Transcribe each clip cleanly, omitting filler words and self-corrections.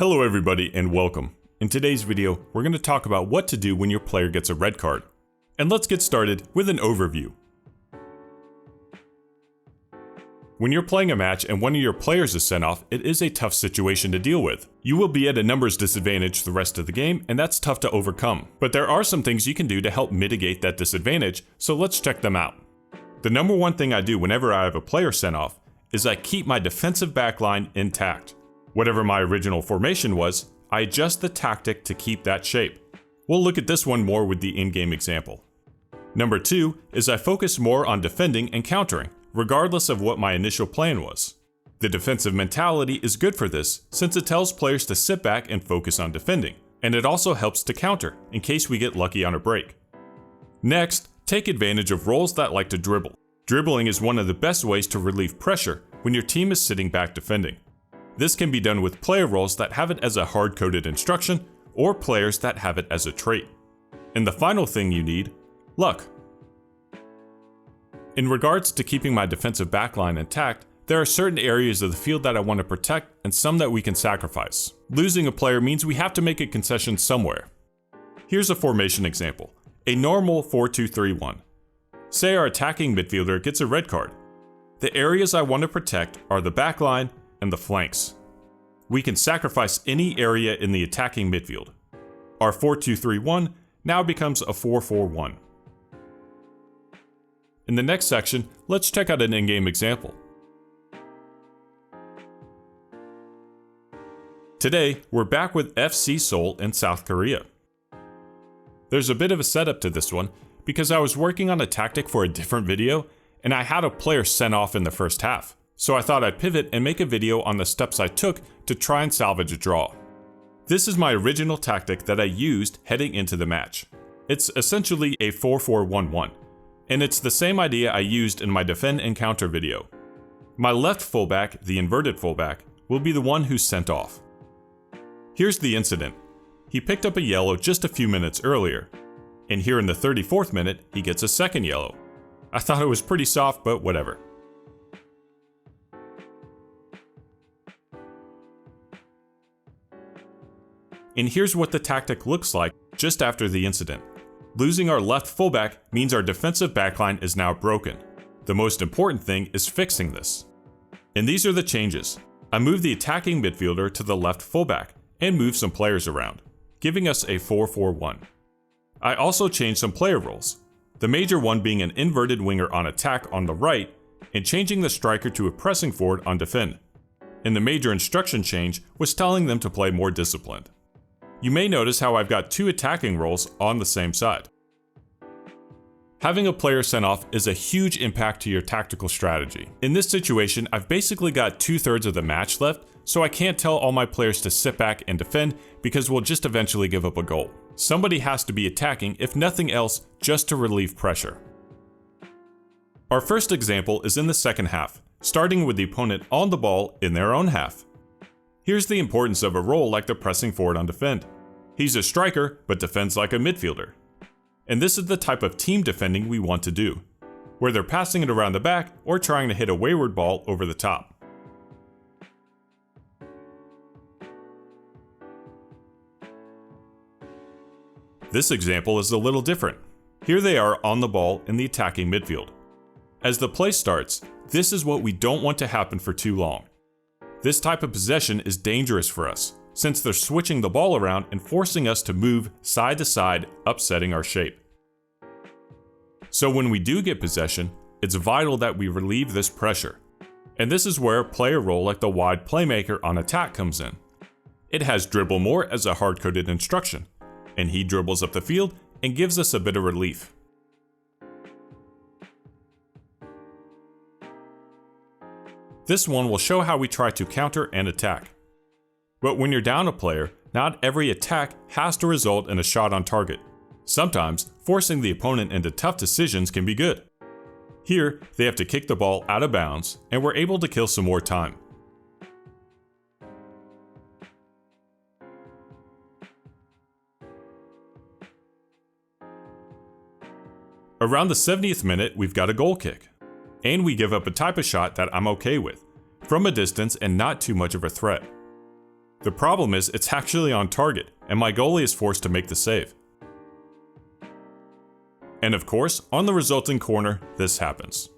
Hello everybody and welcome. In today's video, we're going to talk about what to do when your player gets a red card. And let's get started with an overview. When you're playing a match and one of your players is sent off, it is a tough situation to deal with. You will be at a numbers disadvantage the rest of the game, and that's tough to overcome. But there are some things you can do to help mitigate that disadvantage, so let's check them out. The number one thing I do whenever I have a player sent off is I keep my defensive backline intact. Whatever my original formation was, I adjust the tactic to keep that shape. We'll look at this one more with the in-game example. Number two is I focus more on defending and countering, regardless of what my initial plan was. The defensive mentality is good for this since it tells players to sit back and focus on defending, and it also helps to counter in case we get lucky on a break. Next, take advantage of roles that like to dribble. Dribbling is one of the best ways to relieve pressure when your team is sitting back defending. This can be done with player roles that have it as a hard-coded instruction or players that have it as a trait. And the final thing you need, luck. In regards to keeping my defensive backline intact, there are certain areas of the field that I want to protect and some that we can sacrifice. Losing a player means we have to make a concession somewhere. Here's a formation example, a normal 4-2-3-1. Say our attacking midfielder gets a red card. The areas I want to protect are the backline and the flanks. We can sacrifice any area in the attacking midfield. Our 4-2-3-1 now becomes a 4-4-1. In the next section, let's check out an in-game example. Today, we're back with FC Seoul in South Korea. There's a bit of a setup to this one because I was working on a tactic for a different video and I had a player sent off in the first half. So I thought I'd pivot and make a video on the steps I took to try and salvage a draw. This is my original tactic that I used heading into the match. It's essentially a 4-4-1-1, and it's the same idea I used in my defend and counter video. My left fullback, the inverted fullback, will be the one who's sent off. Here's the incident. He picked up a yellow just a few minutes earlier, and here in the 34th minute, he gets a second yellow. I thought it was pretty soft, but whatever. And here's what the tactic looks like just after the incident. Losing our left fullback means our defensive backline is now broken. The most important thing is fixing this. And these are the changes. I moved the attacking midfielder to the left fullback and moved some players around, giving us a 4-4-1. I also changed some player roles, the major one being an inverted winger on attack on the right and changing the striker to a pressing forward on defend. And the major instruction change was telling them to play more disciplined. You may notice how I've got two attacking roles on the same side. Having a player sent off is a huge impact to your tactical strategy. In this situation, I've basically got 2/3 of the match left, so I can't tell all my players to sit back and defend because we'll just eventually give up a goal. Somebody has to be attacking, if nothing else, just to relieve pressure. Our first example is in the second half, starting with the opponent on the ball in their own half. Here's the importance of a role like the pressing forward on defend. He's a striker, but defends like a midfielder. And this is the type of team defending we want to do, where they're passing it around the back or trying to hit a wayward ball over the top. This example is a little different. Here they are on the ball in the attacking midfield. As the play starts, this is what we don't want to happen for too long. This type of possession is dangerous for us, since they're switching the ball around and forcing us to move side to side, upsetting our shape. So when we do get possession, it's vital that we relieve this pressure. And this is where a player role like the wide playmaker on attack comes in. It has dribble more as a hard-coded instruction, and he dribbles up the field and gives us a bit of relief. This one will show how we try to counter and attack. But when you're down a player, not every attack has to result in a shot on target. Sometimes, forcing the opponent into tough decisions can be good. Here, they have to kick the ball out of bounds, and we're able to kill some more time. Around the 70th minute, we've got a goal kick. And we give up a type of shot that I'm okay with, from a distance and not too much of a threat. The problem is it's actually on target, and my goalie is forced to make the save. And of course, on the resulting corner, this happens.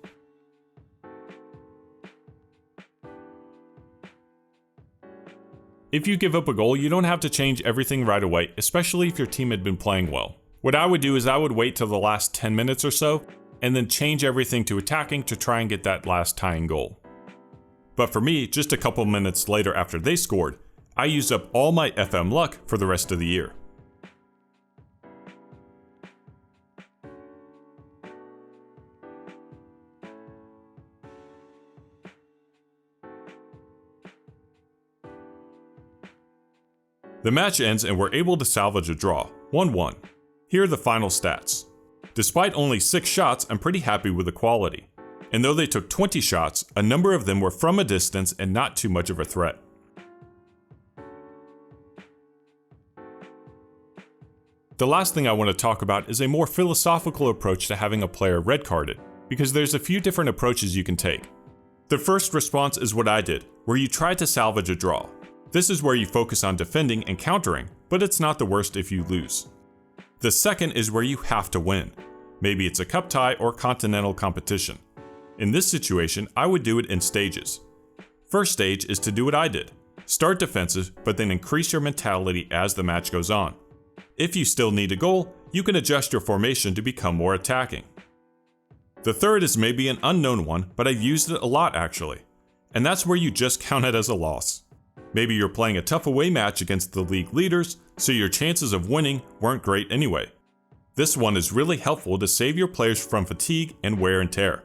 If you give up a goal, you don't have to change everything right away, especially if your team had been playing well. What I would do is I would wait till the last 10 minutes or so, and then change everything to attacking to try and get that last tying goal. But for me, just a couple minutes later after they scored, I used up all my FM luck for the rest of the year. The match ends and we're able to salvage a draw, 1-1. Here are the final stats. Despite only 6 shots, I'm pretty happy with the quality. And though they took 20 shots, a number of them were from a distance and not too much of a threat. The last thing I want to talk about is a more philosophical approach to having a player red carded, because there's a few different approaches you can take. The first response is what I did, where you try to salvage a draw. This is where you focus on defending and countering, but it's not the worst if you lose. The second is where you have to win. Maybe it's a cup tie or continental competition. In this situation, I would do it in stages. First stage is to do what I did. Start defensive, but then increase your mentality as the match goes on. If you still need a goal, you can adjust your formation to become more attacking. The third is maybe an unknown one, but I've used it a lot actually. And that's where you just count it as a loss. Maybe you're playing a tough away match against the league leaders, so your chances of winning weren't great anyway. This one is really helpful to save your players from fatigue and wear and tear.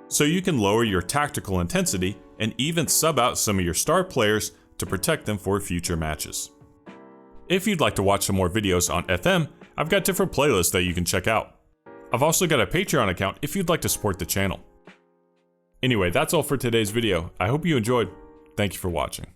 So you can lower your tactical intensity and even sub out some of your star players to protect them for future matches. If you'd like to watch some more videos on FM, I've got different playlists that you can check out. I've also got a Patreon account if you'd like to support the channel. Anyway, that's all for today's video. I hope you enjoyed. Thank you for watching.